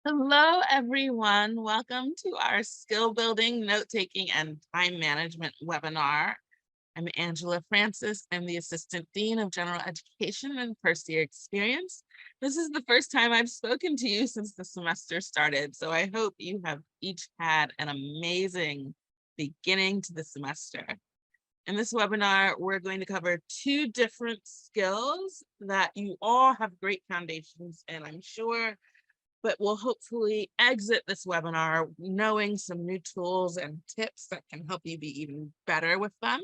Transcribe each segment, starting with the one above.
Hello, everyone. Welcome to our skill building, note taking, and time management webinar. I'm Angela Francis. I'm the Assistant Dean of General Education and First Year Experience. This is the first time I've spoken to you since the semester started, so I hope you have each had an amazing beginning to the semester. In this webinar, we're going to cover two different skills that you all have great foundations in, I'm sure, but we'll hopefully exit this webinar knowing some new tools and tips that can help you be even better with them.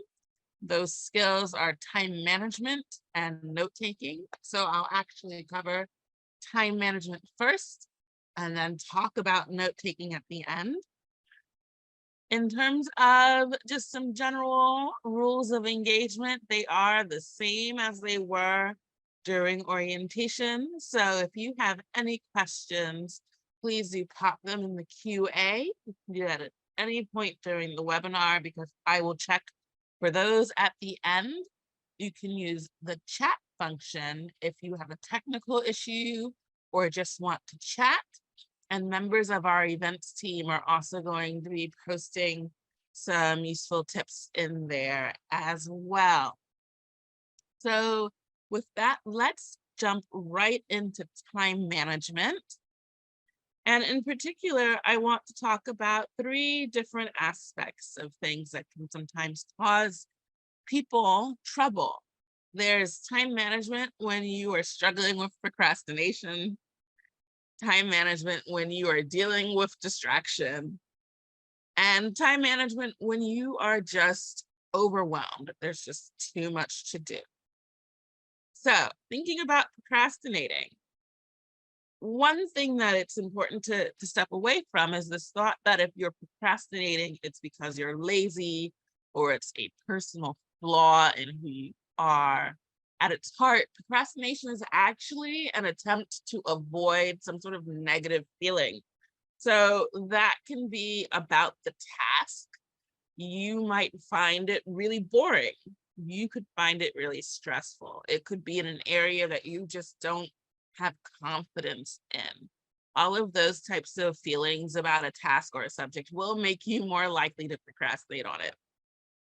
Those skills are time management and note taking. So I'll actually cover time management first and then talk about note taking at the end. In terms of just some general rules of engagement, they are the same as they were during orientation. So if you have any questions, please do pop them in the QA. You can do that at any point during the webinar because I will check for those at the end. You can use the chat function if you have a technical issue or just want to chat. And members of our events team are also going to be posting some useful tips in there as well. So with that, let's jump right into time management. And in particular, I want to talk about three different aspects of things that can sometimes cause people trouble. There's time management when you are struggling with procrastination, time management when you are dealing with distraction, and time management when you are just overwhelmed. There's just too much to do. So thinking about procrastinating, one thing that it's important to step away from is this thought that if you're procrastinating, it's because you're lazy or it's a personal flaw in who you are. At its heart, procrastination is actually an attempt to avoid some sort of negative feeling. So that can be about the task. You might find it really boring. You could find it really stressful. It could be in an area that you just don't have confidence in. All of those types of feelings about a task or a subject will make you more likely to procrastinate on it.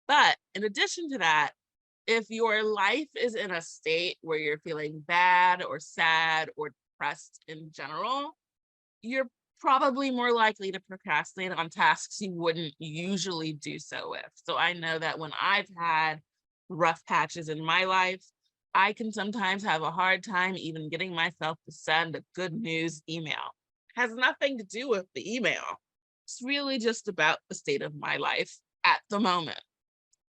But in addition to that, if your life is in a state where you're feeling bad or sad or depressed in general, you're probably more likely to procrastinate on tasks you wouldn't usually do so with. So I know that when I've had rough patches in my life, I can sometimes have a hard time even getting myself to send a good news email. It has nothing to do with the email. It's really just about the state of my life at the moment.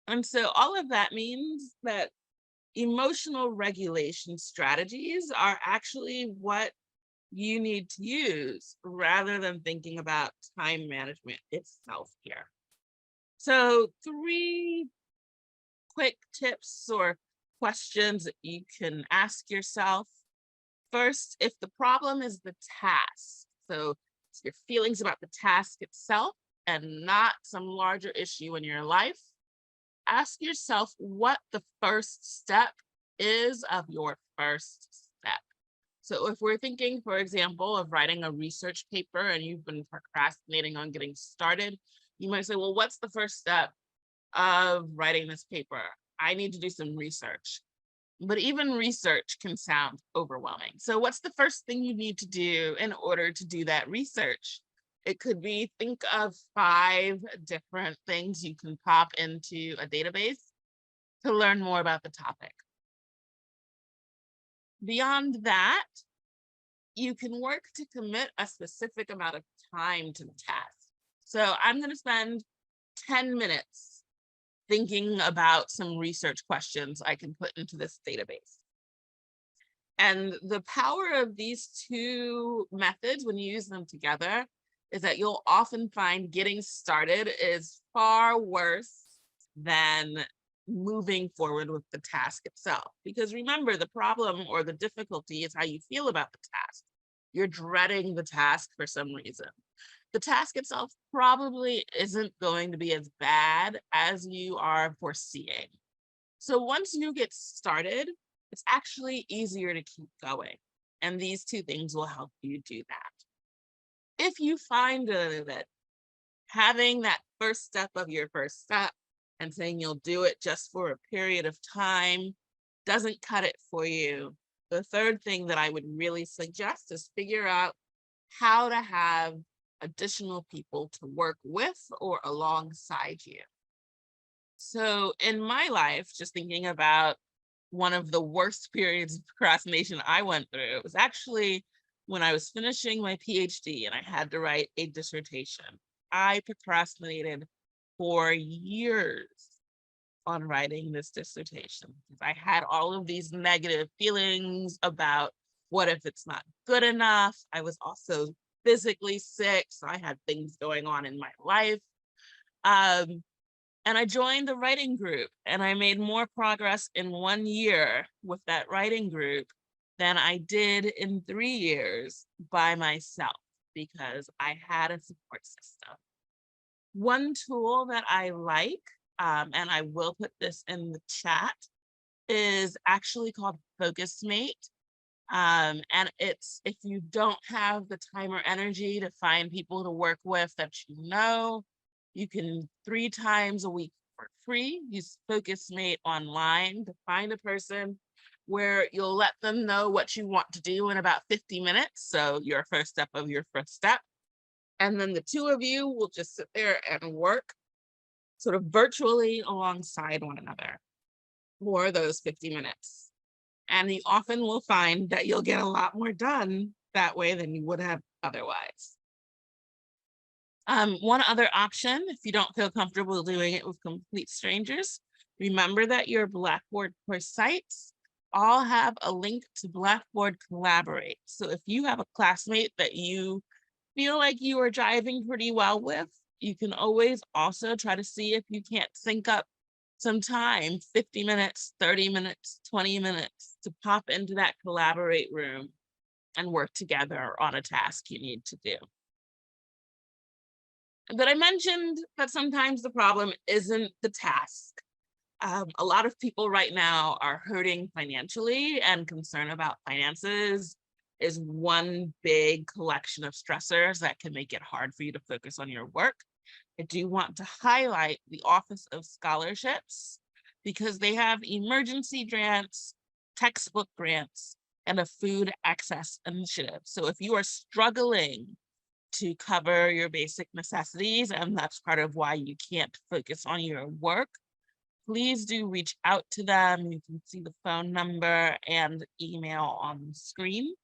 And so all of that means that emotional regulation strategies are actually what you need to use rather than thinking about time management itself here. So three quick tips or questions that you can ask yourself. First, if the problem is the task, so it's your feelings about the task itself and not some larger issue in your life, ask yourself what the first step is of your first step. So if we're thinking, for example, of writing a research paper and you've been procrastinating on getting started, you might say, well, what's the first step of writing this paper? I need to do some research. But even research can sound overwhelming. So what's the first thing you need to do in order to do that research? It could be think of 5 different things you can pop into a database to learn more about the topic. Beyond that, you can work to commit a specific amount of time to the task. So I'm going to spend 10 minutes thinking about some research questions I can put into this database. And the power of these two methods, when you use them together, is that you'll often find getting started is far worse than moving forward with the task itself. Because remember, the problem or the difficulty is how you feel about the task. You're dreading the task for some reason. The task itself probably isn't going to be as bad as you are foreseeing. So once you get started, it's actually easier to keep going. And these two things will help you do that. if you find that having that first step of your first step and saying you'll do it just for a period of time doesn't cut it for you, the third thing that I would really suggest is figure out how to have additional people to work with or alongside you. So in my life, just thinking about one of the worst periods of procrastination I went through, it was actually when I was finishing my PhD and I had to write a dissertation. I procrastinated for years on writing this dissertation because I had all of these negative feelings about what if it's not good enough. I was also physically sick, so I had things going on in my life. Um, and I joined the writing group, and I made more progress in 1 year with that writing group than I did in 3 years by myself because I had a support system. One tool that I like, and I will put this in the chat, is actually called FocusMate. And it's if you don't have the time or energy to find people to work with that you can 3 times a week for free use FocusMate online to find a person where you'll let them know what you want to do in about 50 minutes. So your first step of your first step. And then the two of you will just sit there and work sort of virtually alongside one another for those 50 minutes. And you often will find that you'll get a lot more done that way than you would have otherwise. One other option, if you don't feel comfortable doing it with complete strangers, remember that your Blackboard course sites all have a link to Blackboard Collaborate. So if you have a classmate that you feel like you are jiving pretty well with, you can always also try to see if you can't sync up some time, 50 minutes, 30 minutes, 20 minutes to pop into that collaborate room and work together on a task you need to do. But I mentioned that sometimes the problem isn't the task. A lot of people right now are hurting financially, and concern about finances is one big collection of stressors that can make it hard for you to focus on your work. I do want to highlight the Office of Scholarships because they have emergency grants, textbook grants, and a food access initiative. So if you are struggling to cover your basic necessities, and that's part of why you can't focus on your work, please do reach out to them. You can see the phone number and email on the screen.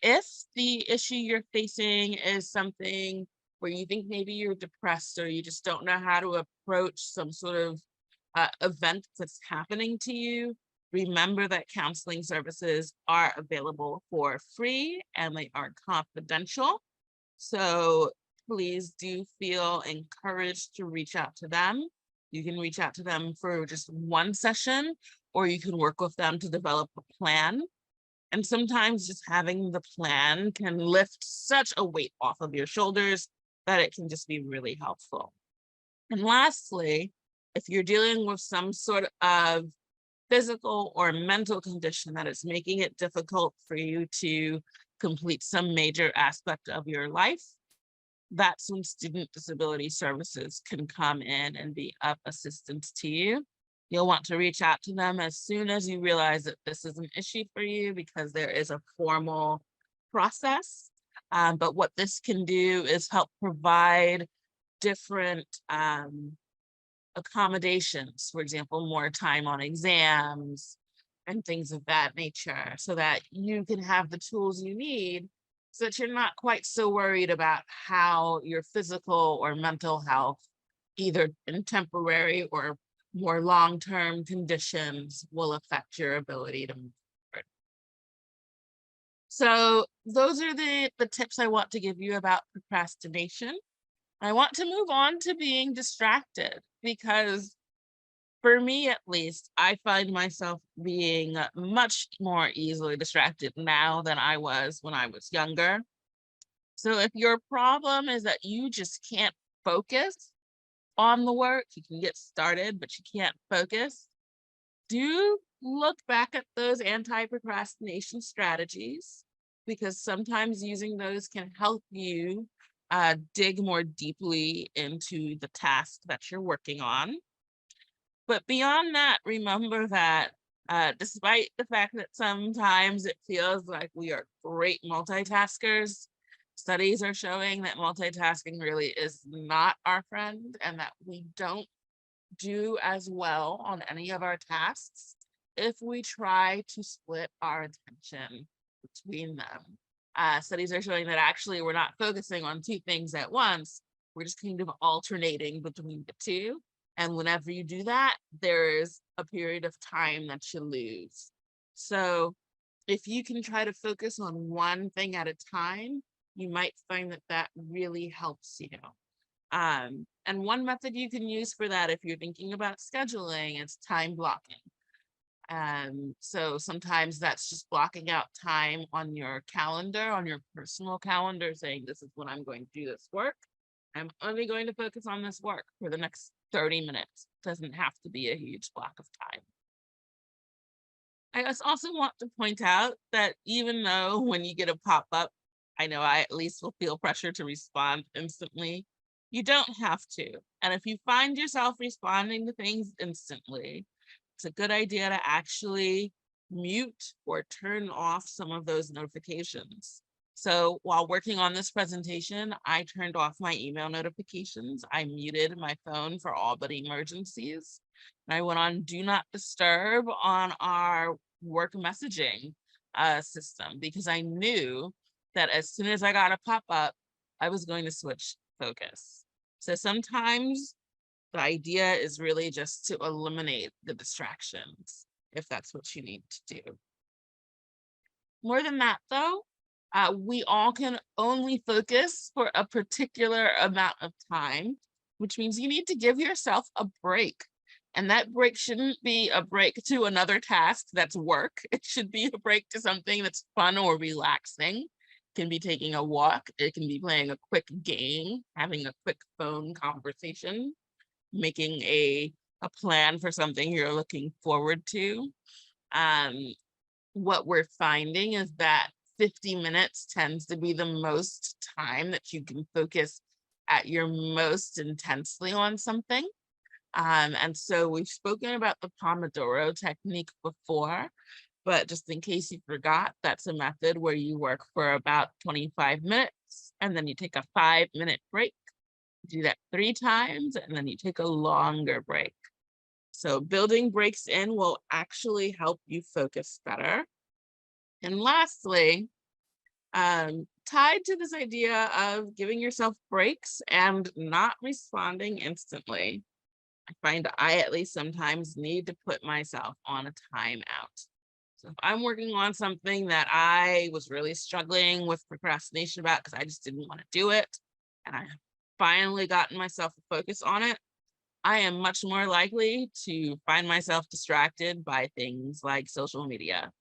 If the issue you're facing is something where you think maybe you're depressed or you just don't know how to approach some sort of event that's happening to you, remember that counseling services are available for free and they are confidential. So please do feel encouraged to reach out to them. You can reach out to them for just one session, or you can work with them to develop a plan. And sometimes just having the plan can lift such a weight off of your shoulders that it can just be really helpful. And lastly, if you're dealing with some sort of physical or mental condition that is making it difficult for you to complete some major aspect of your life, that's when Student Disability Services can come in and be of assistance to you. You'll want to reach out to them as soon as you realize that this is an issue for you because there is a formal process. But what this can do is help provide different accommodations, for example, more time on exams and things of that nature, so that you can have the tools you need so that you're not quite so worried about how your physical or mental health, either in temporary or more long-term conditions, will affect your ability to move forward. So those are the tips I want to give you about procrastination. I want to move on to being distracted because for me, at least, I find myself being much more easily distracted now than I was when I was younger. So if your problem is that you just can't focus on the work, you can get started, but you can't focus, do look back at those anti-procrastination strategies because sometimes using those can help you dig more deeply into the task that you're working on. But beyond that, remember that despite the fact that sometimes it feels like we are great multitaskers, studies are showing that multitasking really is not our friend and that we don't do as well on any of our tasks if we try to split our attention between them. Studies are showing that actually we're not focusing on two things at once. We're just kind of alternating between the two. And whenever you do that, there's a period of time that you lose. So if you can try to focus on one thing at a time, you might find that that really helps you. And one method you can use for that if you're thinking about scheduling is time blocking. So sometimes that's just blocking out time on your calendar, on your personal calendar, saying this is when I'm going to do this work. I'm only going to focus on this work for the next 30 minutes. It doesn't have to be a huge block of time. I also want to point out that even though when you get a pop-up, I know I at least will feel pressure to respond instantly, you don't have to. And if you find yourself responding to things instantly, it's a good idea to actually mute or turn off some of those notifications. So while working on this presentation, I turned off my email notifications. I muted my phone for all but emergencies. And I went on do not disturb on our work messaging system because I knew that as soon as I got a pop-up, I was going to switch focus. So sometimes the idea is really just to eliminate the distractions if that's what you need to do. More than that, though, we all can only focus for a particular amount of time, which means you need to give yourself a break. And that break shouldn't be a break to another task that's work. It should be a break to something that's fun or relaxing. It can be taking a walk. It can be playing a quick game, having a quick phone conversation, making a plan for something you're looking forward to. What we're finding is that 50 minutes tends to be the most time that you can focus at your most intensely on something. And so we've spoken about the Pomodoro technique before, but just in case you forgot, that's a method where you work for about 25 minutes and then you take a 5-minute break. Do that 3 times and then you take a longer break. So building breaks in will actually help you focus better. And lastly, tied to this idea of giving yourself breaks and not responding instantly, I find I at least sometimes need to put myself on a timeout. So if I'm working on something that I was really struggling with procrastination about because I just didn't want to do it, and I finally gotten myself to focus on it, I am much more likely to find myself distracted by things like social media.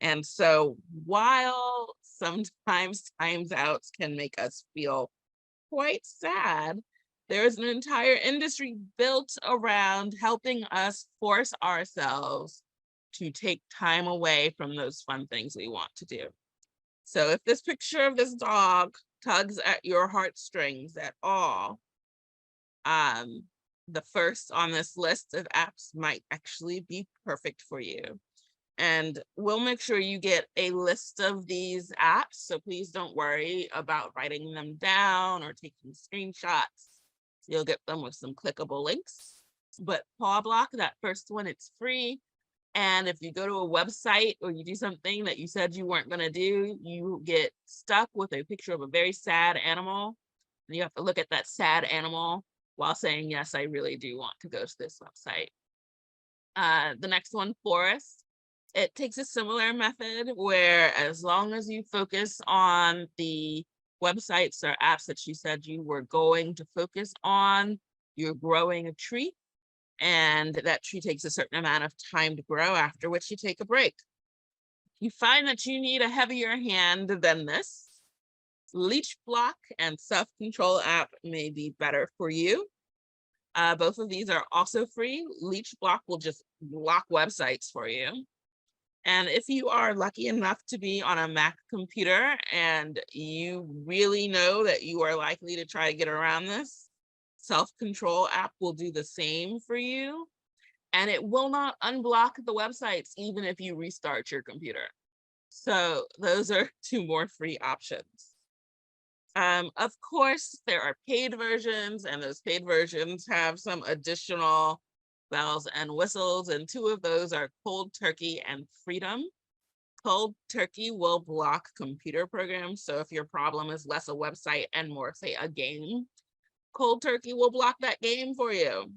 And so while sometimes times outs can make us feel quite sad, there's an entire industry built around helping us force ourselves to take time away from those fun things we want to do. So if this picture of this dog tugs at your heartstrings at all, the first on this list of apps might actually be perfect for you. And we'll make sure you get a list of these apps. So please don't worry about writing them down or taking screenshots. You'll get them with some clickable links. But Paw Block, that first one, it's free. And if you go to a website or you do something that you said you weren't going to do, you get stuck with a picture of a very sad animal. And you have to look at that sad animal while saying, yes, I really do want to go to this website. The next one, Forest. It takes a similar method where as long as you focus on the websites or apps that you said you were going to focus on, you're growing a tree, and that tree takes a certain amount of time to grow, after which you take a break. You find that you need a heavier hand than this. Leech Block and Self-Control app may be better for you. Both of these are also free. Leech Block will just block websites for you. And if you are lucky enough to be on a Mac computer and you really know that you are likely to try to get around this, Self-Control app will do the same for you. And it will not unblock the websites even if you restart your computer. So those are two more free options. Of course, there are paid versions, and those paid versions have some additional bells and whistles, and two of those are Cold Turkey and Freedom. Cold Turkey will block computer programs, so if your problem is less a website and more, say, a game, Cold Turkey will block that game for you.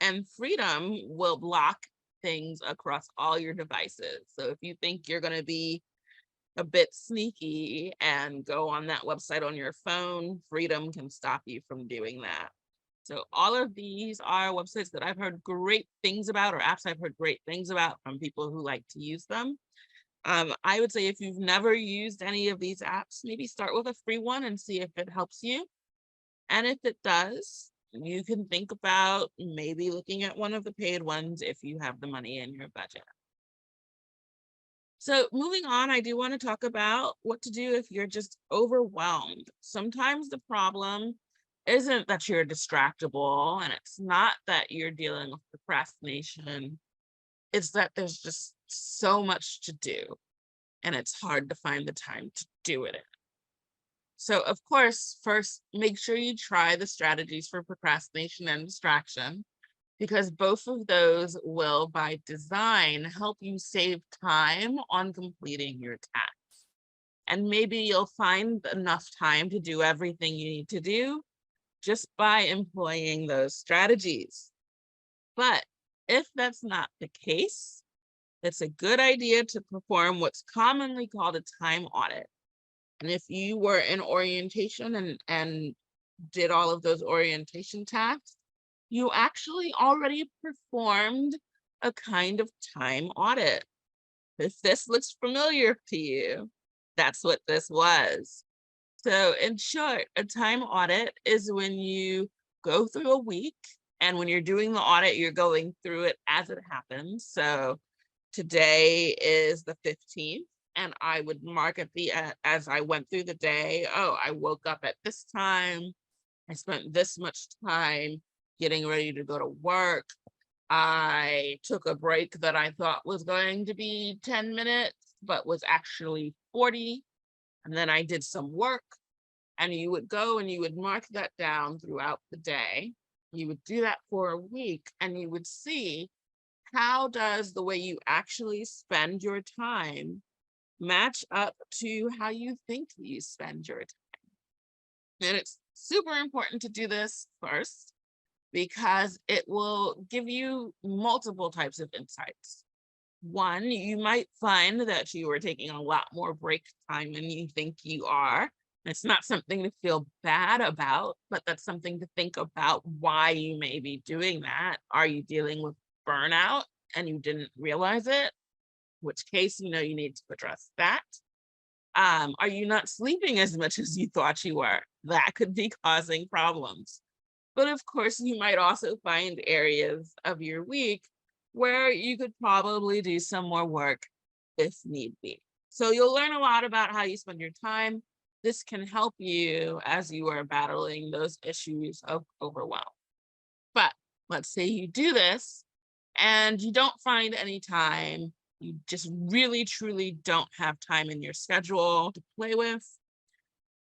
And Freedom will block things across all your devices. So if you think you're going to be a bit sneaky and go on that website on your phone, Freedom can stop you from doing that. So all of these are websites that I've heard great things about, or apps I've heard great things about from people who like to use them. I would say if you've never used any of these apps, maybe start with a free one and see if it helps you. And if it does, you can think about maybe looking at one of the paid ones if you have the money in your budget. So moving on, I do want to talk about what to do if you're just overwhelmed. Sometimes the problem isn't that you're distractible, and it's not that you're dealing with procrastination. It's that there's just so much to do, and it's hard to find the time to do it. So of course, first, make sure you try the strategies for procrastination and distraction, because both of those will, by design, help you save time on completing your tasks. And maybe you'll find enough time to do everything you need to do just by employing those strategies. But if that's not the case, it's a good idea to perform what's commonly called a time audit. And if you were in orientation and did all of those orientation tasks, you actually already performed a kind of time audit. If this looks familiar to you, that's what this was. So in short, a time audit is when you go through a week, and when you're doing the audit, you're going through it as it happens. So today is the 15th. And I would mark at the as I went through the day, oh, I woke up at this time. I spent this much time getting ready to go to work. I took a break that I thought was going to be 10 minutes, but was actually 40. And then I did some work, and you would go and you would mark that down throughout the day. You would do that for a week, and you would see how does the way you actually spend your time match up to how you think you spend your time. And it's super important to do this first because it will give you multiple types of insights. One, you might find that you are taking a lot more break time than you think you are. It's not something to feel bad about, but that's something to think about why you may be doing that. Are you dealing with burnout and you didn't realize it? In which case, you need to address that. Are you not sleeping as much as you thought you were? That could be causing problems. But of course, you might also find areas of your week where you could probably do some more work if need be. So you'll learn a lot about how you spend your time. This can help you as you are battling those issues of overwhelm. But let's say you do this and you don't find any time. You just really, truly don't have time in your schedule to play with.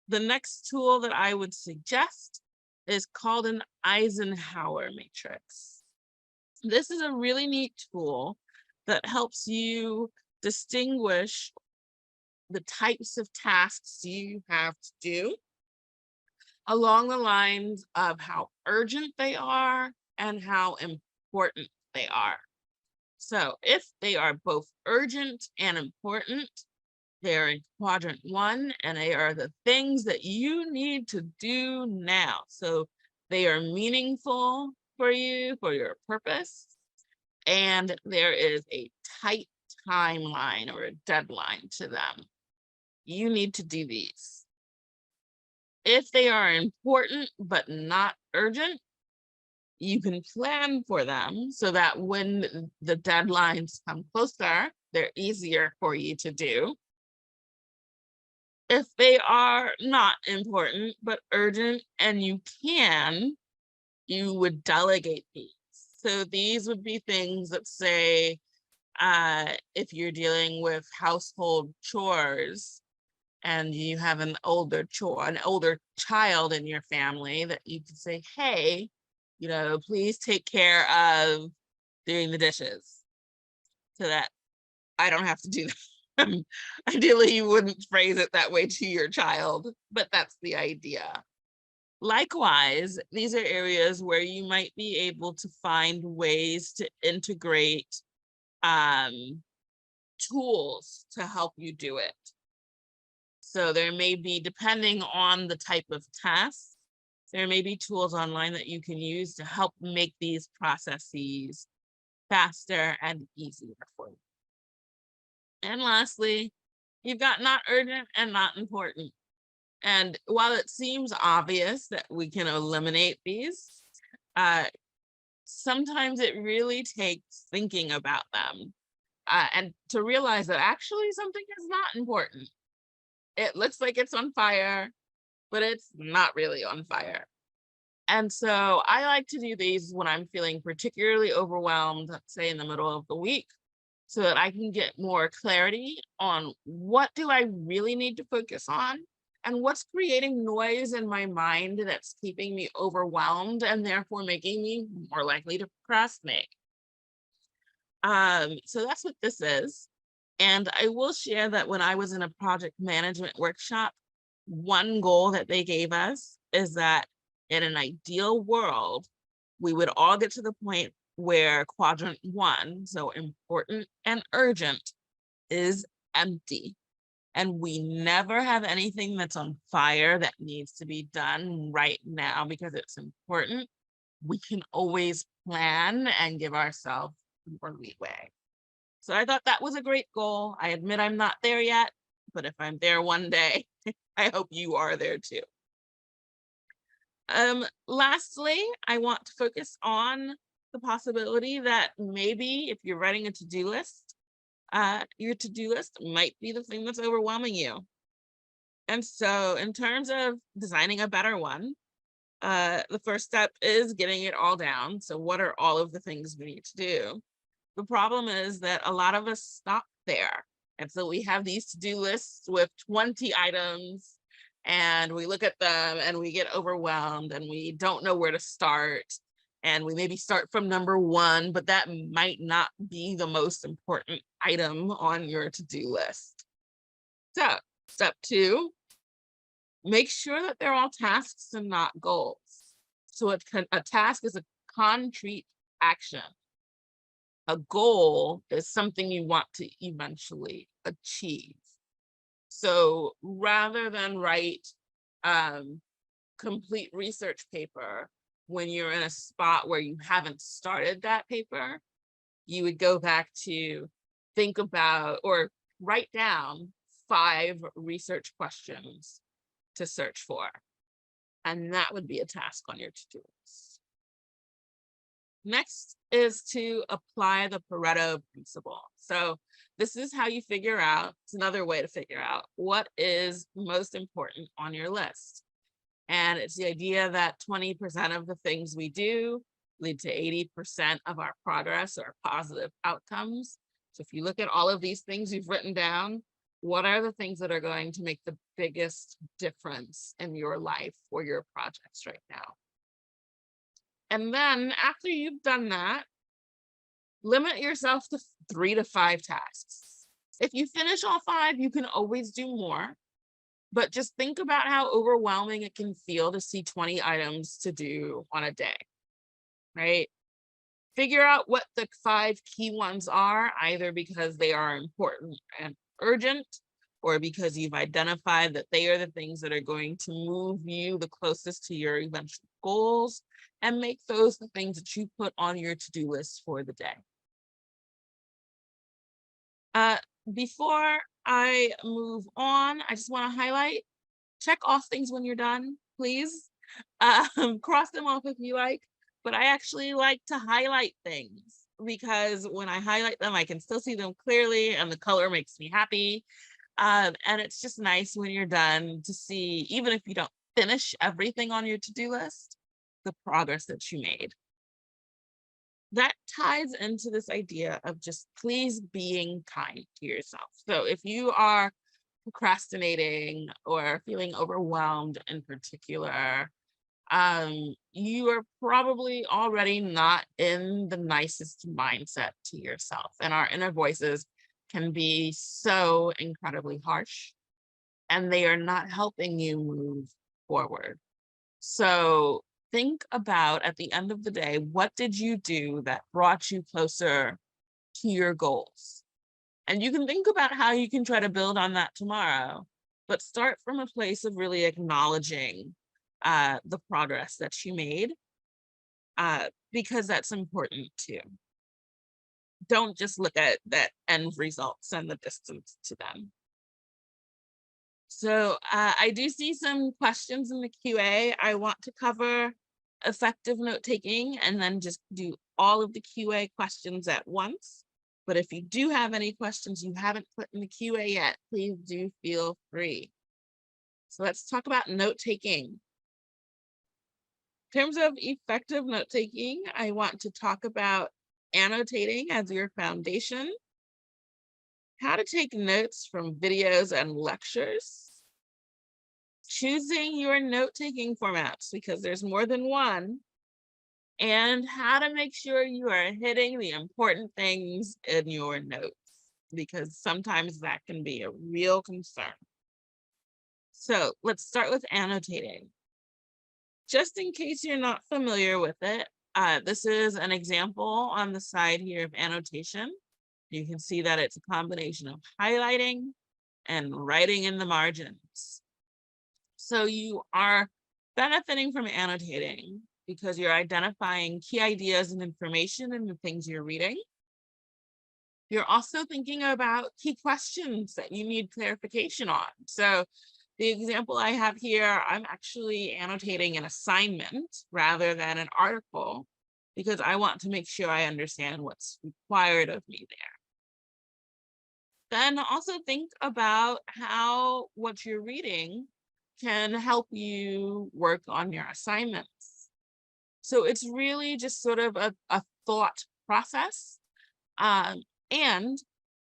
The next tool that I would suggest is called an Eisenhower matrix. This is a really neat tool that helps you distinguish the types of tasks you have to do along the lines of how urgent they are and how important they are. So if they are both urgent and important, they're in quadrant 1, and they are the things that you need to do now. So they are meaningful for you, for your purpose, and there is a tight timeline or a deadline to them. You need to do these. If they are important but not urgent, you can plan for them so that when the deadlines come closer, they're easier for you to do. If they are not important but urgent and you would delegate these. So these would be things that say, if you're dealing with household chores and you have an older child in your family, that you could say, hey, please take care of doing the dishes, so that I don't have to do that. Ideally, you wouldn't phrase it that way to your child, but that's the idea. Likewise, these are areas where you might be able to find ways to integrate tools to help you do it. So there may be, depending on the type of task, there may be tools online that you can use to help make these processes faster and easier for you. And lastly, you've got not urgent and not important. And while it seems obvious that we can eliminate these, sometimes it really takes thinking about them and to realize that actually something is not important. It looks like it's on fire, but it's not really on fire. And so I like to do these when I'm feeling particularly overwhelmed, say in the middle of the week, so that I can get more clarity on what do I really need to focus on and what's creating noise in my mind that's keeping me overwhelmed and therefore making me more likely to procrastinate. So that's what this is. And I will share that when I was in a project management workshop, one goal that they gave us is that in an ideal world, we would all get to the point where quadrant 1, so important and urgent, is empty. And we never have anything that's on fire that needs to be done right now because it's important. We can always plan and give ourselves more leeway. So I thought that was a great goal. I admit I'm not there yet, but if I'm there one day, I hope you are there too. Lastly, I want to focus on the possibility that maybe if you're writing a to-do list, your to-do list might be the thing that's overwhelming you. And so in terms of designing a better one, the first step is getting it all down. So what are all of the things we need to do? The problem is that a lot of us stop there. And so we have these to-do lists with 20 items and we look at them and we get overwhelmed and we don't know where to start. And we maybe start from number 1, but that might not be the most important item on your to-do list. So step 2, make sure that they're all tasks and not goals. So a task is a concrete action. A goal is something you want to eventually achieve. So rather than write complete research paper when you're in a spot where you haven't started that paper, you would go back to think about or write down 5 research questions to search for. And that would be a task on your to-do list. Next is to apply the Pareto principle. So this is how you figure out, it's another way to figure out what is most important on your list. And it's the idea that 20% of the things we do lead to 80% of our progress or positive outcomes. So if you look at all of these things you've written down, what are the things that are going to make the biggest difference in your life or your projects right now? And then after you've done that, limit yourself to 3 to 5 tasks. If you finish all 5, you can always do more, but just think about how overwhelming it can feel to see 20 items to do on a day, right? Figure out what the 5 key ones are, either because they are important and urgent, or because you've identified that they are the things that are going to move you the closest to your eventual goals, and make those the things that you put on your to-do list for the day. Before I move on, I just want to highlight, check off things when you're done, please. Cross them off if you like, but I actually like to highlight things. because when I highlight them, I can still see them clearly and the color makes me happy. And it's just nice when you're done to see, even if you don't finish everything on your to-do list, the progress that you made. That ties into this idea of just please being kind to yourself. So if you are procrastinating or feeling overwhelmed in particular, you are probably already not in the nicest mindset to yourself. And our inner voices can be so incredibly harsh, and they are not helping you move forward. So think about, at the end of the day, what did you do that brought you closer to your goals? And you can think about how you can try to build on that tomorrow, but start from a place of really acknowledging the progress that you made, because that's important too. Don't just look at that end results and the distance to them. So I do see some questions in the QA. I want to cover effective note taking and then just do all of the QA questions at once. But if you do have any questions you haven't put in the QA yet, please do feel free. So let's talk about note taking. In terms of effective note taking, I want to talk about annotating as your foundation, how to take notes from videos and lectures, choosing your note-taking formats because there's more than one, and how to make sure you are hitting the important things in your notes, because sometimes that can be a real concern. So let's start with annotating. Just in case you're not familiar with it, this is an example on the side here of annotation. You can see that it's a combination of highlighting and writing in the margins. So you are benefiting from annotating because you're identifying key ideas and information in the things you're reading. You're also thinking about key questions that you need clarification on. So the example I have here, I'm actually annotating an assignment rather than an article because I want to make sure I understand what's required of me there. Then also think about how what you're reading can help you work on your assignments. So it's really just sort of a thought process. And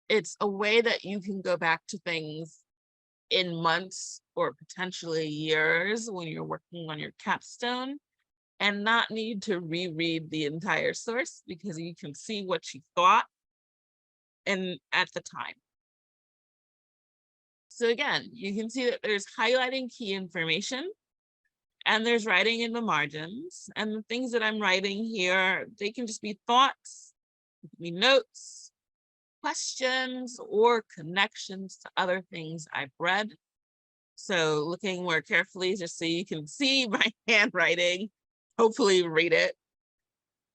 it's a way that you can go back to things in months or potentially years when you're working on your capstone and not need to reread the entire source because you can see what you thought and at the time. So again, you can see that there's highlighting key information and there's writing in the margins. And the things that I'm writing here, they can just be thoughts, be notes, questions, or connections to other things I've read. So looking more carefully, just so you can see my handwriting, hopefully read it.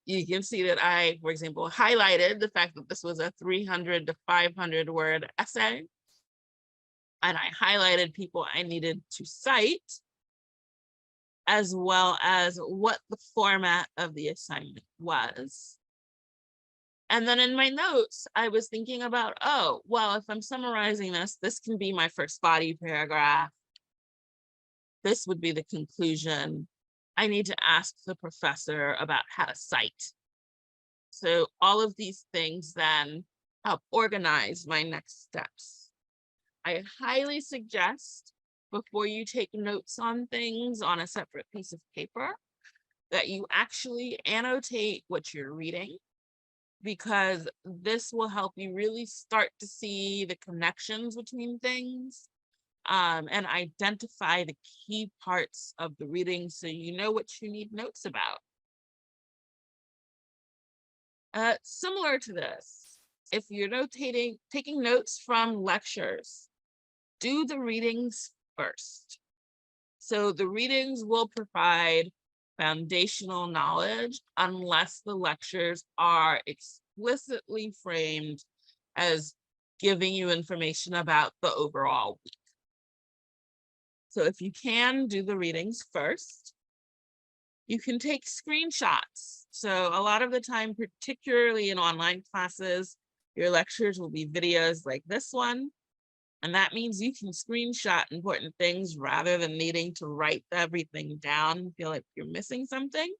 You can see that I, for example, highlighted the fact that this was a 300 to 500 word essay. And I highlighted people I needed to cite, as well as what the format of the assignment was. And then in my notes, I was thinking about, oh, well, if I'm summarizing this, this can be my first body paragraph. This would be the conclusion. I need to ask the professor about how to cite. So all of these things then help organize my next steps. I highly suggest before you take notes on things on a separate piece of paper that you actually annotate what you're reading, because this will help you really start to see the connections between things and identify the key parts of the reading so you know what you need notes about. Similar to this, if you're taking notes from lectures, do the readings first. So the readings will provide foundational knowledge unless the lectures are explicitly framed as giving you information about the overall week. So if you can, do the readings first. You can take screenshots. So a lot of the time, particularly in online classes, your lectures will be videos like this one. And that means you can screenshot important things rather than needing to write everything down, feel like you're missing something.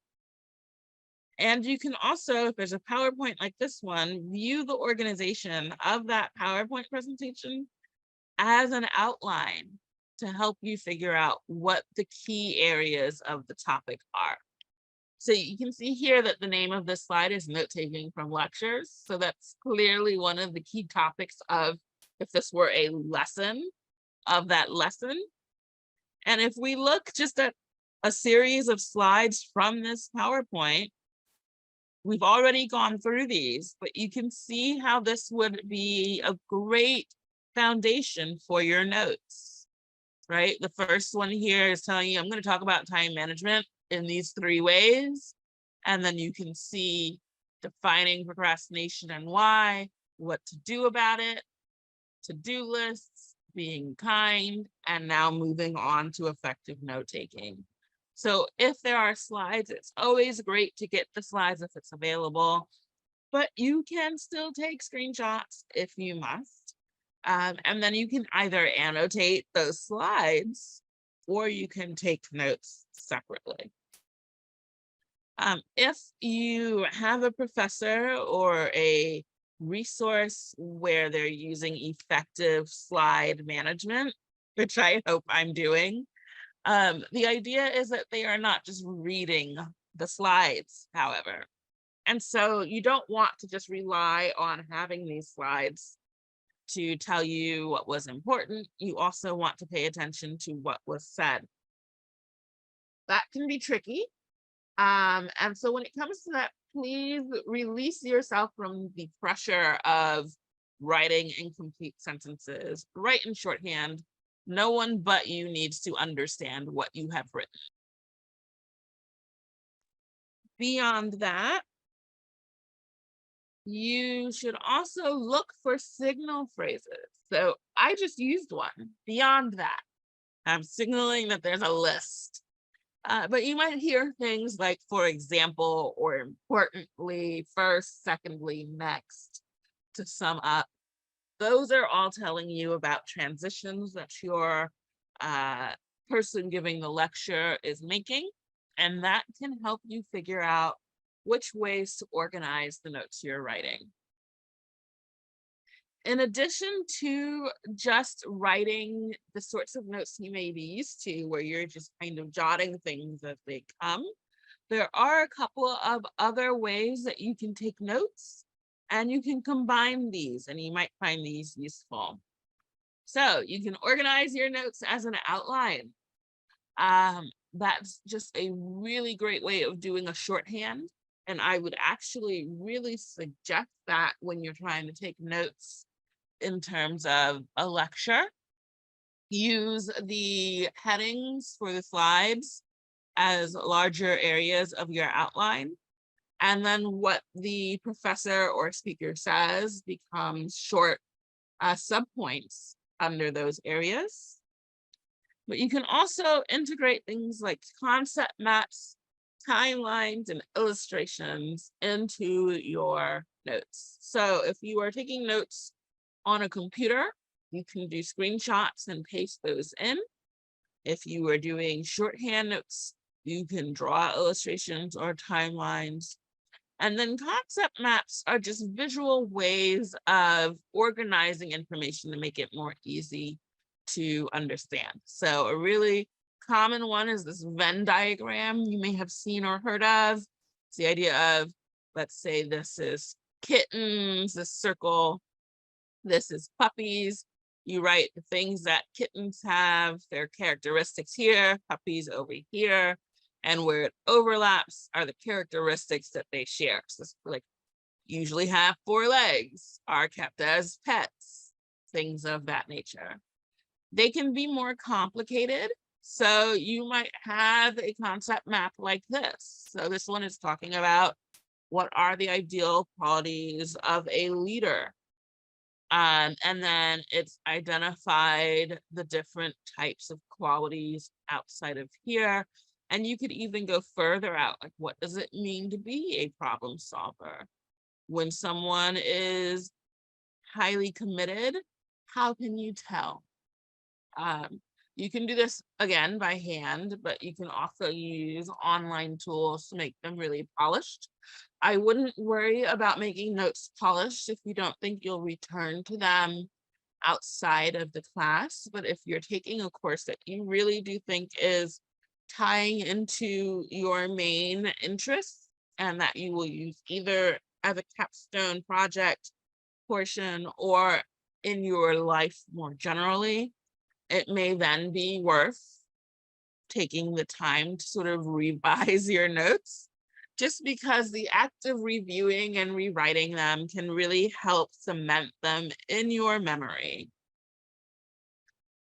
And you can also, if there's a PowerPoint like this one, view the organization of that PowerPoint presentation as an outline to help you figure out what the key areas of the topic are. So you can see here that the name of this slide is Note-Taking from Lectures. So that's clearly one of the key topics of, if this were a lesson, of that lesson. And if we look just at a series of slides from this PowerPoint, we've already gone through these, but you can see how this would be a great foundation for your notes, right? The first one here is telling you, I'm going to talk about time management in these 3 ways. And then you can see defining procrastination and why, what to do about it, to-do lists, being kind, and now moving on to effective note-taking. So if there are slides, it's always great to get the slides if it's available, but you can still take screenshots if you must. And then you can either annotate those slides or you can take notes separately. If you have a professor or a resource where they're using effective slide management, which I hope I'm doing, the idea is that they are not just reading the slides, however. And so you don't want to just rely on having these slides to tell you what was important. You also want to pay attention to what was said. That can be tricky. And so when it comes to that, please release yourself from the pressure of writing incomplete sentences. Write in shorthand. No one but you needs to understand what you have written. Beyond that, you should also look for signal phrases. So I just used one. Beyond that, I'm signaling that there's a list. But you might hear things like, for example, or importantly, first, secondly, next, to sum up. Those are all telling you about transitions that your person giving the lecture is making, and that can help you figure out which ways to organize the notes you're writing. In addition to just writing the sorts of notes you may be used to, where you're just kind of jotting things as they come, there are a couple of other ways that you can take notes, and you can combine these, and you might find these useful. So you can organize your notes as an outline. That's just a really great way of doing a shorthand. And I would actually really suggest that when you're trying to take notes in terms of a lecture. Use the headings for the slides as larger areas of your outline. And then what the professor or speaker says becomes short subpoints under those areas. But you can also integrate things like concept maps, timelines, and illustrations into your notes. So if you are taking notes on a computer, you can do screenshots and paste those in. If you are doing shorthand notes, you can draw illustrations or timelines. And then concept maps are just visual ways of organizing information to make it more easy to understand. So a really common one is this Venn diagram you may have seen or heard of. It's the idea of, let's say this is kittens, this circle, this is puppies. You write the things that kittens have, their characteristics here, puppies over here, and where it overlaps are the characteristics that they share. So like usually have 4 legs, are kept as pets, things of that nature. They can be more complicated. So you might have a concept map like this. So this one is talking about what are the ideal qualities of a leader. And then it's identified the different types of qualities outside of here And you could even go further out, like what does it mean to be a problem solver? When someone is highly committed, how can you tell? Um, you can do this again by hand, but you can also use online tools to make them really polished. I wouldn't worry about making notes polished if you don't think you'll return to them outside of the class. But if you're taking a course that you really do think is tying into your main interests and that you will use either as a capstone project portion or in your life more generally, it may then be worth taking the time to sort of revise your notes, just because the act of reviewing and rewriting them can really help cement them in your memory.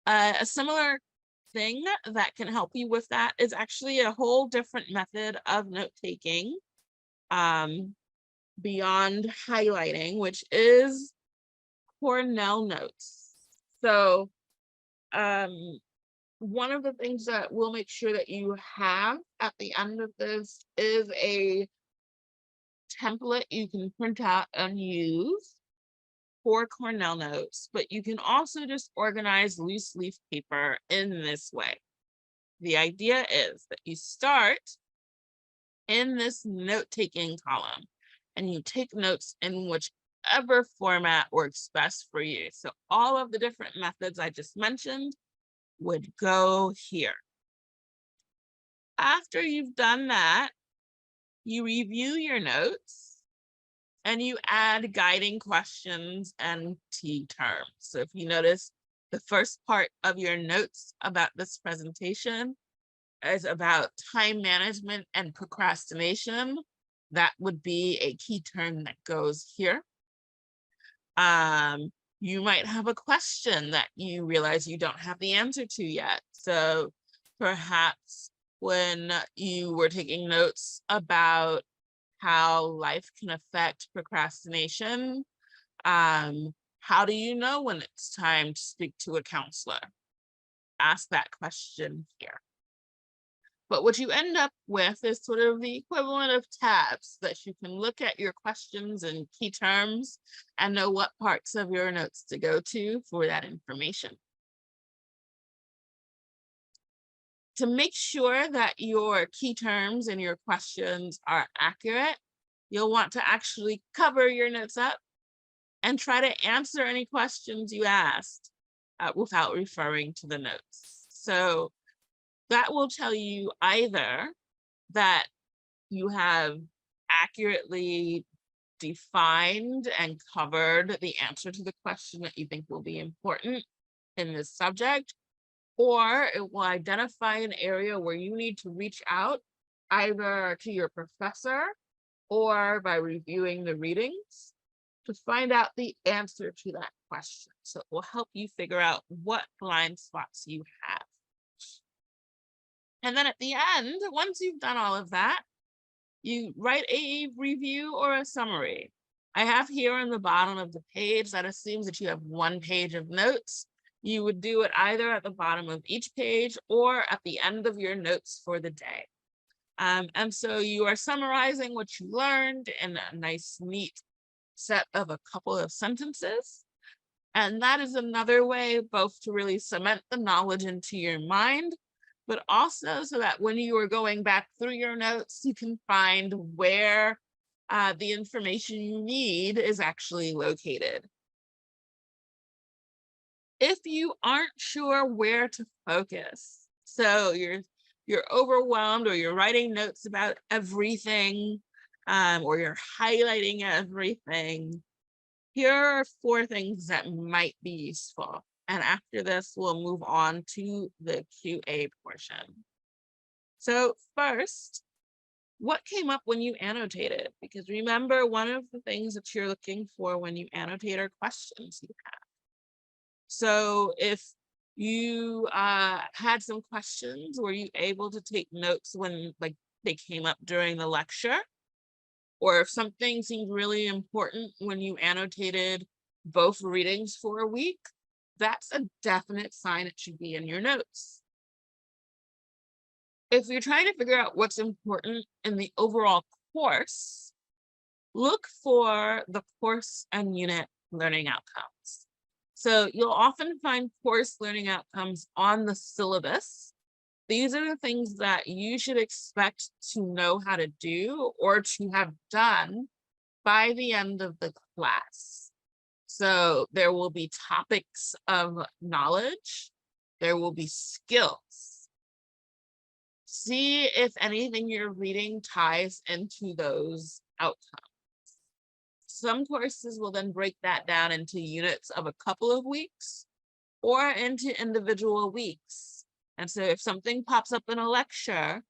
A similar thing that can help you with that is actually a whole different method of note taking, beyond highlighting, which is Cornell notes. So one of the things that we'll make sure that you have at the end of this is a template you can print out and use for Cornell notes, but you can also just organize loose leaf paper in this way. The idea is that you start in this note-taking column and you take notes in whichever format works best for you. So all of the different methods I just mentioned would go here. After you've done that, you review your notes and you add guiding questions and key terms. So if you notice, the first part of your notes about this presentation is about time management and procrastination. That would be a key term that goes here. You might have a question that you realize you don't have the answer to yet. So perhaps when you were taking notes about how life can affect procrastination, how do you know when it's time to speak to a counselor? Ask that question here. But what you end up with is sort of the equivalent of tabs that you can look at your questions and key terms and know what parts of your notes to go to for that information. To make sure that your key terms and your questions are accurate, you'll want to actually cover your notes up and try to answer any questions you asked without referring to the notes. So that will tell you either that you have accurately defined and covered the answer to the question that you think will be important in this subject, or it will identify an area where you need to reach out either to your professor or by reviewing the readings to find out the answer to that question. So it will help you figure out what blind spots you have. And then at the end, once you've done all of that, you write a review or a summary. I have here on the bottom of the page that assumes that you have one page of notes. You would do it either at the bottom of each page or at the end of your notes for the day. And so you are summarizing what you learned in a nice, neat set of a couple of sentences. And that is another way both to really cement the knowledge into your mind, but also so that when you are going back through your notes, you can find where the information you need is actually located. If you aren't sure where to focus, so you're overwhelmed or you're writing notes about everything, or you're highlighting everything, here are 4 things that might be useful. And after this, we'll move on to the QA portion. So first, what came up when you annotated? Because remember, one of the things that you're looking for when you annotate are questions you have. So if you had some questions, were you able to take notes when they came up during the lecture? Or if something seemed really important when you annotated both readings for a week, that's a definite sign it should be in your notes. If you're trying to figure out what's important in the overall course, look for the course and unit learning outcomes. So you'll often find course learning outcomes on the syllabus. These are the things that you should expect to know how to do or to have done by the end of the class. So there will be topics of knowledge, there will be skills. See if anything you're reading ties into those outcomes. Some courses will then break that down into units of a couple of weeks or into individual weeks. And so if something pops up in a lecture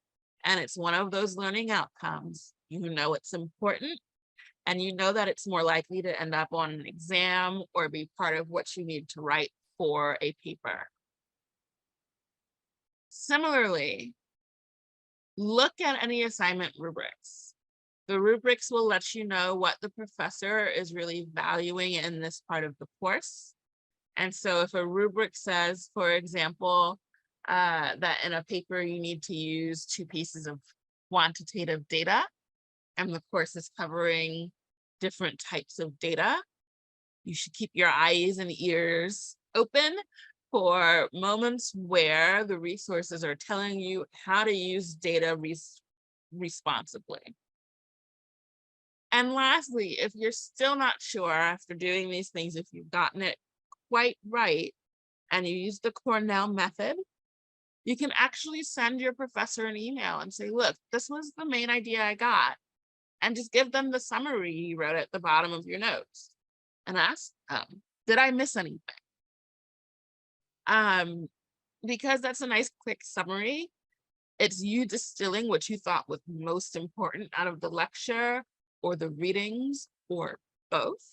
and it's one of those learning outcomes, you know it's important and you know that it's more likely to end up on an exam or be part of what you need to write for a paper. Similarly, look at any assignment rubrics. The rubrics will let you know what the professor is really valuing in this part of the course. And so if a rubric says, for example, that in a paper you need to use 2 pieces of quantitative data, and the course is covering different types of data, you should keep your eyes and ears open for moments where the resources are telling you how to use data responsibly. And lastly, if you're still not sure after doing these things, if you've gotten it quite right and you use the Cornell method, you can actually send your professor an email and say, look, this was the main idea I got. And just give them the summary you wrote at the bottom of your notes and ask them, did I miss anything? Because that's a nice quick summary. It's you distilling what you thought was most important out of the lecture or the readings or both.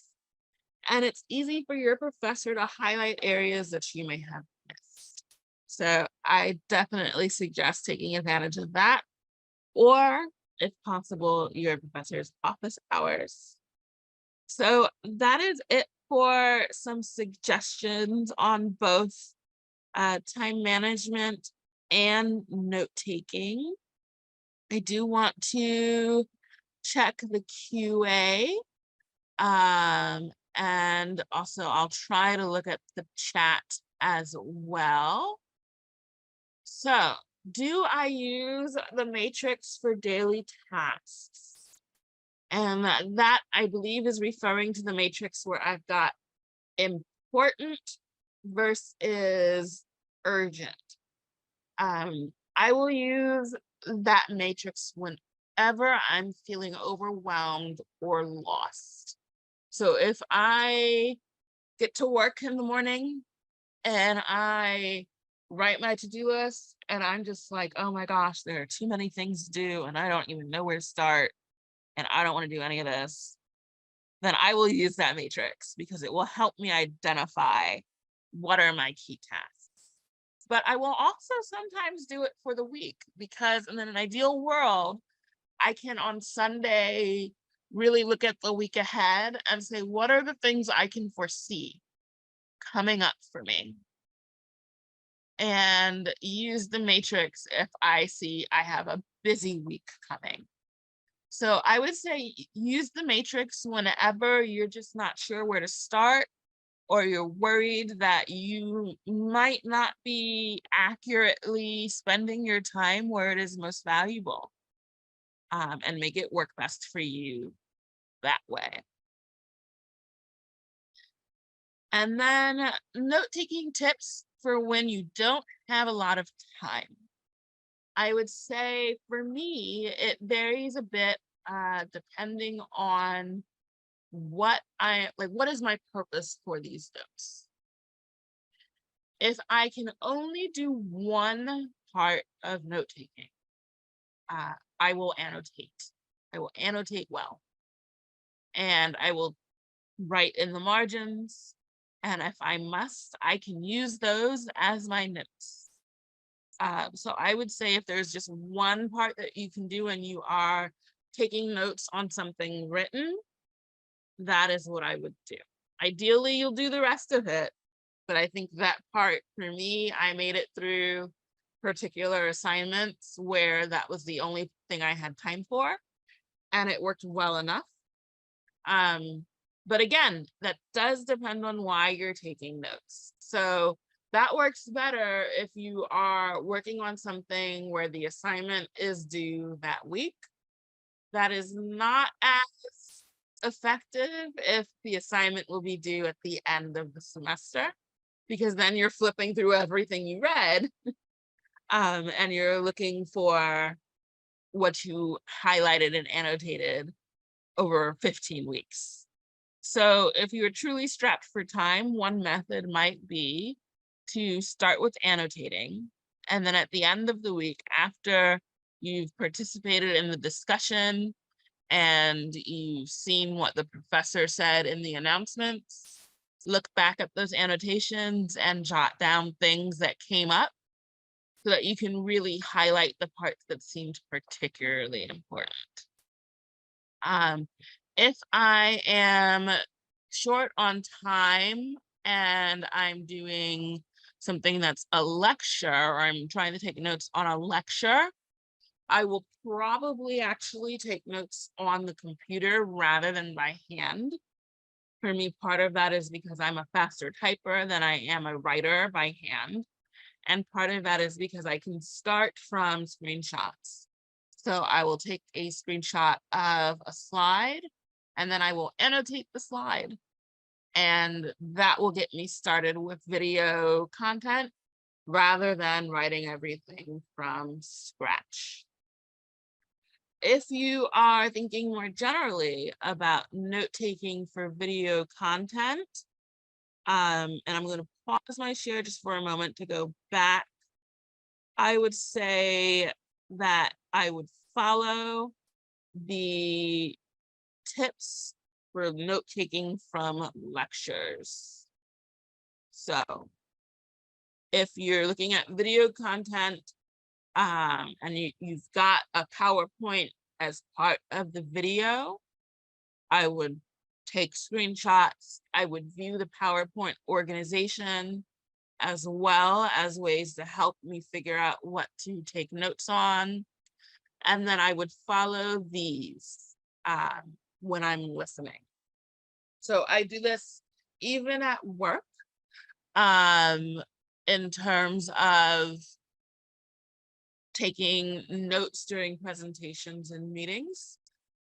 And it's easy for your professor to highlight areas that you may have missed. So I definitely suggest taking advantage of that, or if possible, your professor's office hours. So that is it for some suggestions on both time management and note taking. I do want to check the QA. And also I'll try to look at the chat as well. So, do I use the matrix for daily tasks? And that I believe is referring to the matrix where I've got important versus urgent. I will use that matrix whenever I'm feeling overwhelmed or lost. So if I get to work in the morning and I write my to-do list and I'm just like, oh my gosh, there are too many things to do and I don't even know where to start and I don't want to do any of this, then I will use that matrix because it will help me identify what are my key tasks. But I will also sometimes do it for the week because in an ideal world, I can on Sunday really look at the week ahead and say, what are the things I can foresee coming up for me? And use the matrix if I see I have a busy week coming. So I would say use the matrix whenever you're just not sure where to start or you're worried that you might not be accurately spending your time where it is most valuable, and make it work best for you that way. And then note-taking tips for when you don't have a lot of time. I would say for me, it varies a bit depending on what is my purpose for these notes. If I can only do one part of note-taking, I will annotate. I will annotate well. And I will write in the margins. And if I must, I can use those as my notes. So I would say if there's just one part that you can do and you are taking notes on something written, that is what I would do. Ideally, you'll do the rest of it, but I think that part for me, I made it through particular assignments where that was the only thing I had time for, and it worked well enough. But again, that does depend on why you're taking notes. So that works better if you are working on something where the assignment is due that week. That is not as effective if the assignment will be due at the end of the semester, because then you're flipping through everything you read, and you're looking for what you highlighted and annotated over 15 weeks. So if you're truly strapped for time, one method might be to start with annotating. And then at the end of the week, after you've participated in the discussion and you've seen what the professor said in the announcements, look back at those annotations and jot down things that came up so that you can really highlight the parts that seemed particularly important. If I am short on time and I'm doing something that's a lecture, or I'm trying to take notes on a lecture, I will probably actually take notes on the computer rather than by hand. For me, part of that is because I'm a faster typer than I am a writer by hand. And part of that is because I can start from screenshots. So I will take a screenshot of a slide and then I will annotate the slide. And that will get me started with video content rather than writing everything from scratch. If you are thinking more generally about note-taking for video content, and I'm going to pause my share just for a moment to go back, I would say that I would follow the tips for note-taking from lectures. So if you're looking at video content, and you've got a PowerPoint as part of the video, I would take screenshots. I would view the PowerPoint organization as well as ways to help me figure out what to take notes on. And then I would follow these when I'm listening. So I do this even at work, in terms of taking notes during presentations and meetings.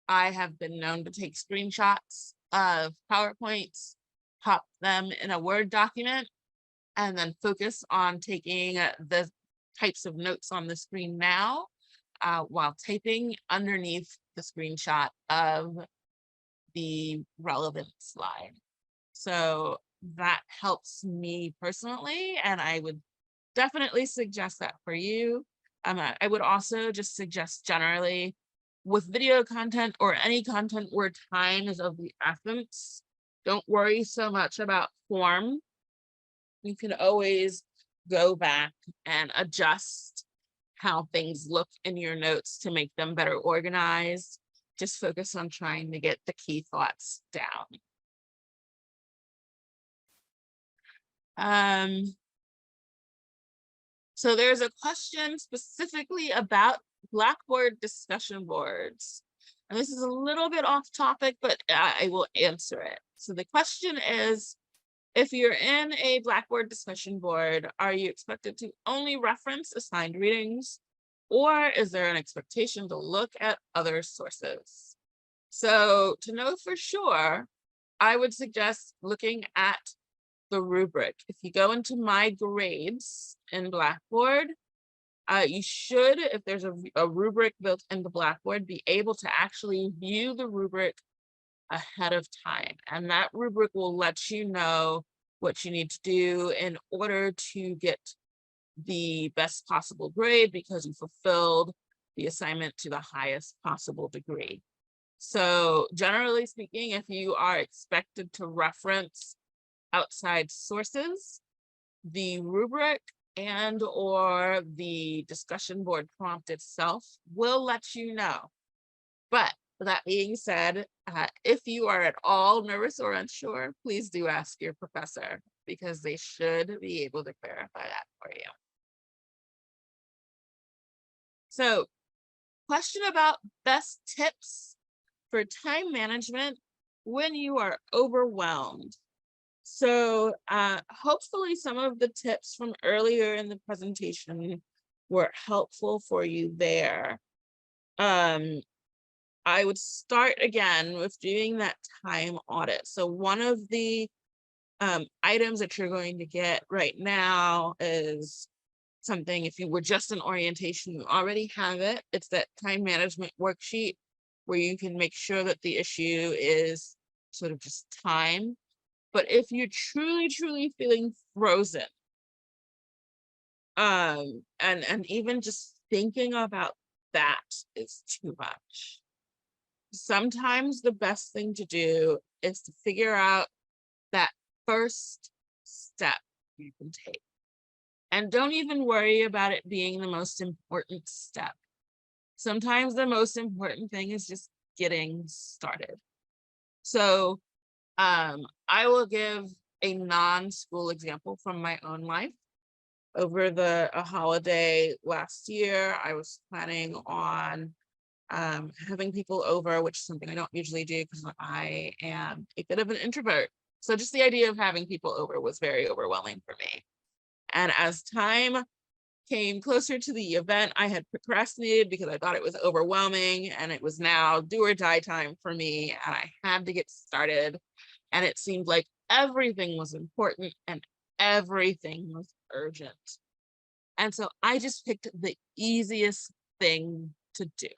I have been known to take screenshots of PowerPoints, pop them in a Word document, and then focus on taking the types of notes on the screen now while typing underneath the screenshot of the relevant slide. So that helps me personally, and I would definitely suggest that for you. I would also just suggest generally with video content or any content where time is of the essence, don't worry so much about form. You can always go back and adjust how things look in your notes to make them better organized. Just focus on trying to get the key thoughts down. So there's a question specifically about Blackboard discussion boards. And this is a little bit off topic, but I will answer it. So the question is, if you're in a Blackboard discussion board, are you expected to only reference assigned readings, or is there an expectation to look at other sources? So to know for sure, I would suggest looking at the rubric. If you go into my grades in Blackboard, you should, if there's a rubric built into Blackboard, be able to actually view the rubric ahead of time. And that rubric will let you know what you need to do in order to get the best possible grade because you fulfilled the assignment to the highest possible degree. So generally speaking, if you are expected to reference outside sources, the rubric and or the discussion board prompt itself will let you know. But that being said, if you are at all nervous or unsure, please do ask your professor because they should be able to clarify that for you. So, question about best tips for time management when you are overwhelmed. So, hopefully, some of the tips from earlier in the presentation were helpful for you there. Um, I would start again with doing that time audit. So, one of the items that you're going to get right now is something, if you were just in orientation, you already have it. It's that time management worksheet where you can make sure that the issue is sort of just time. But if you're truly feeling frozen, and even just thinking about that is too much. Sometimes the best thing to do is to figure out that first step you can take. And don't even worry about it being the most important step. Sometimes the most important thing is just getting started. So I will give a non-school example from my own life. Over a holiday last year, I was planning on having people over, which is something I don't usually do because I am a bit of an introvert. So just the idea of having people over was very overwhelming for me. And as time came closer to the event, I had procrastinated because I thought it was overwhelming, and it was now do or die time for me, and I had to get started. And it seemed like everything was important and everything was urgent. And so I just picked the easiest thing to do.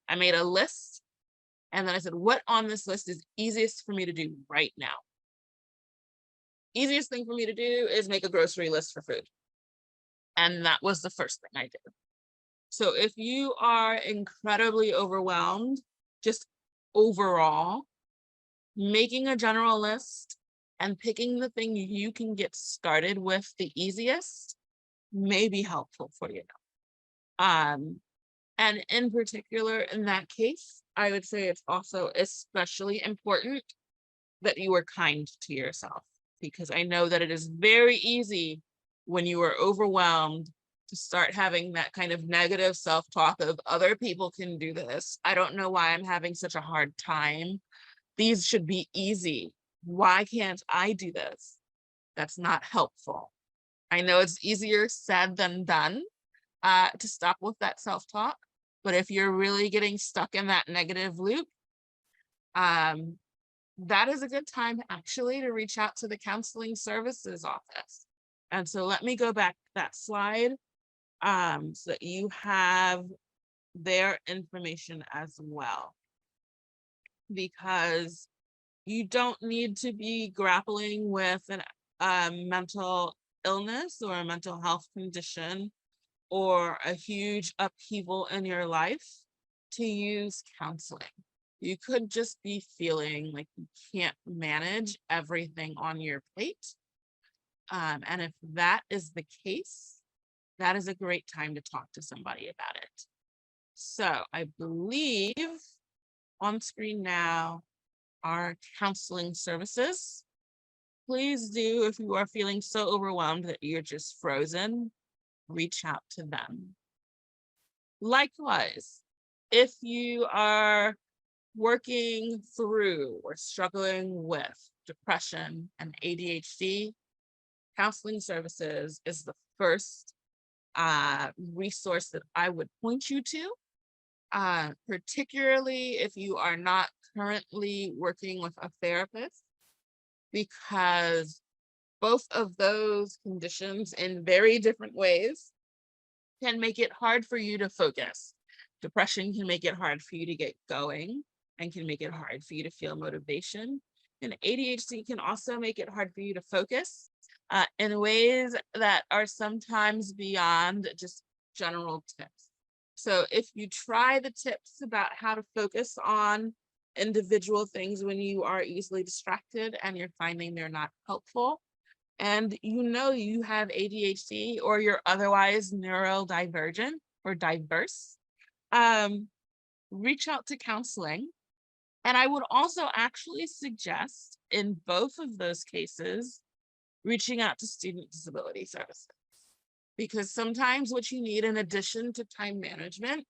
I made a list, and then I said, what on this list is easiest for me to do right now? Easiest thing for me to do is make a grocery list for food. And that was the first thing I did. So if you are incredibly overwhelmed, just overall, making a general list and picking the thing you can get started with the easiest may be helpful for you. And in particular, in that case, I would say it's also especially important that you are kind to yourself, because I know that it is very easy when you are overwhelmed to start having that kind of negative self-talk of other people can do this. I don't know why I'm having such a hard time. These should be easy. Why can't I do this? That's not helpful. I know it's easier said than done to stop with that self-talk. But if you're really getting stuck in that negative loop, that is a good time actually to reach out to the counseling services office. And so let me go back to that slide so that you have their information as well. Because you don't need to be grappling with a mental illness or a mental health condition or a huge upheaval in your life to use counseling. You could just be feeling like you can't manage everything on your plate. And if that is the case, that is a great time to talk to somebody about it. So I believe on screen now are counseling services. Please do, if you are feeling so overwhelmed that you're just frozen, reach out to them. Likewise, if you are working through or struggling with depression and ADHD, counseling services is the first resource that I would point you to, particularly if you are not currently working with a therapist, because both of those conditions in very different ways can make it hard for you to focus. Depression can make it hard for you to get going and can make it hard for you to feel motivation. And ADHD can also make it hard for you to focus in ways that are sometimes beyond just general tips. So if you try the tips about how to focus on individual things when you are easily distracted and you're finding they're not helpful, and you know you have ADHD or you're otherwise neurodivergent or diverse, reach out to counseling. And I would also actually suggest in both of those cases, reaching out to student disability services. because sometimes what you need in addition to time management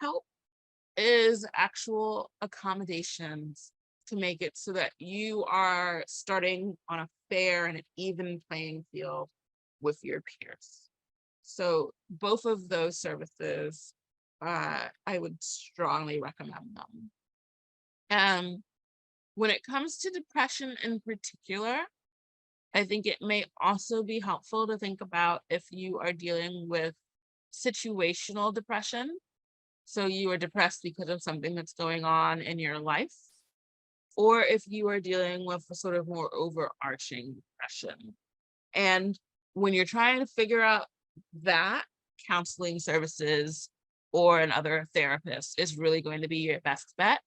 help is actual accommodations to make it so that you are starting on a fair and an even playing field with your peers. So both of those services, I would strongly recommend them. When it comes to depression in particular, I think it may also be helpful to think about if you are dealing with situational depression. So you are depressed because of something that's going on in your life, or if you are dealing with a sort of more overarching depression. And when you're trying to figure out that, counseling services or another therapist is really going to be your best bet,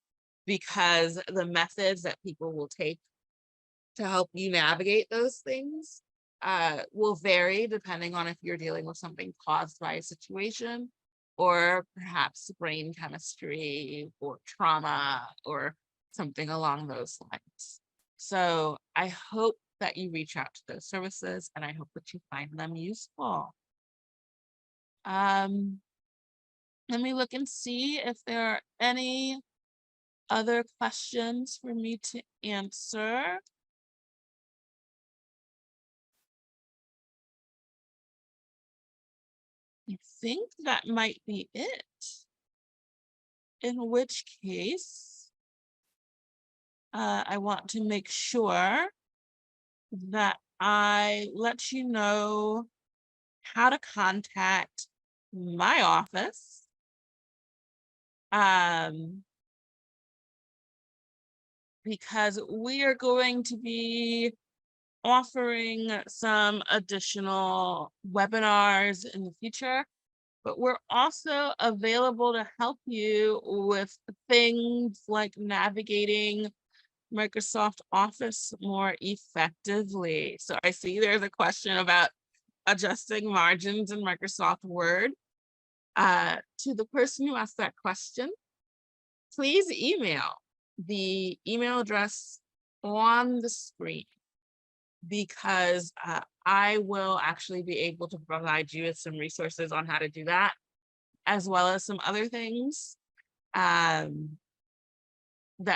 because the methods that people will take to help you navigate those things will vary depending on if you're dealing with something caused by a situation or perhaps brain chemistry or trauma or something along those lines. So I hope that you reach out to those services and I hope that you find them useful. Um, Let me look and see if there are any other questions for me to answer. I think that might be it. In which case, I want to make sure that I let you know how to contact my office. Because we are going to be offering some additional webinars in the future, but we're also available to help you with things like navigating Microsoft Office more effectively. So I see there's a question about adjusting margins in Microsoft Word. To the person who asked that question, please email the email address on the screen, because I will actually be able to provide you with some resources on how to do that, as well as some other things that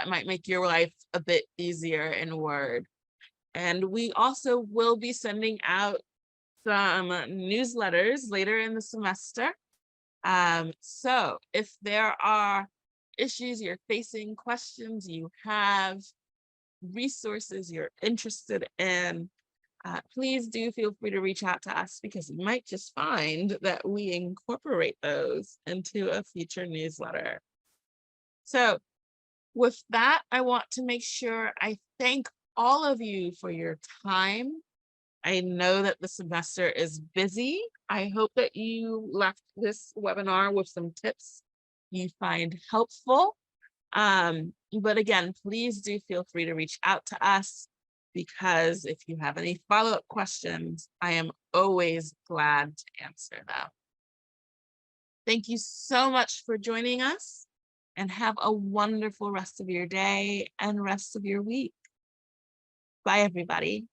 might make your life a bit easier in Word. And we also will be sending out some newsletters later in the semester. So if there are issues you're facing, questions you have, resources you're interested in, please do feel free to reach out to us, because you might just find that we incorporate those into a future newsletter. So with that, I want to make sure I thank all of you for your time. I know that the semester is busy. I hope that you left this webinar with some tips you find helpful. But again, please do feel free to reach out to us, because if you have any follow-up questions, I am always glad to answer them. Thank you so much for joining us, and have a wonderful rest of your day and rest of your week. Bye, everybody.